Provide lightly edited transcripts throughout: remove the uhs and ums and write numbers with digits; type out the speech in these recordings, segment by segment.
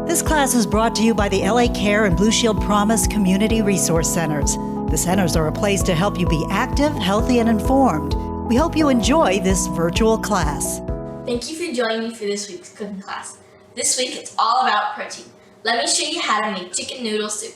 This class is brought to you by the LA Care and Blue Shield Promise Community Resource Centers. The centers are a place to help you be active, healthy, and informed. We hope you enjoy this virtual class. Thank you for joining me for this week's cooking class. This week it's all about protein. Let me show you how to make chicken noodle soup.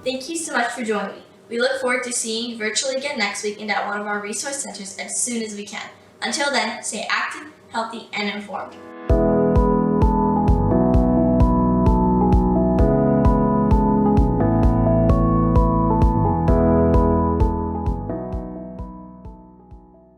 Thank you so much for joining me. We look forward to seeing you virtually again next week and at one of our resource centers as soon as we can. Until then, stay active, healthy, and informed.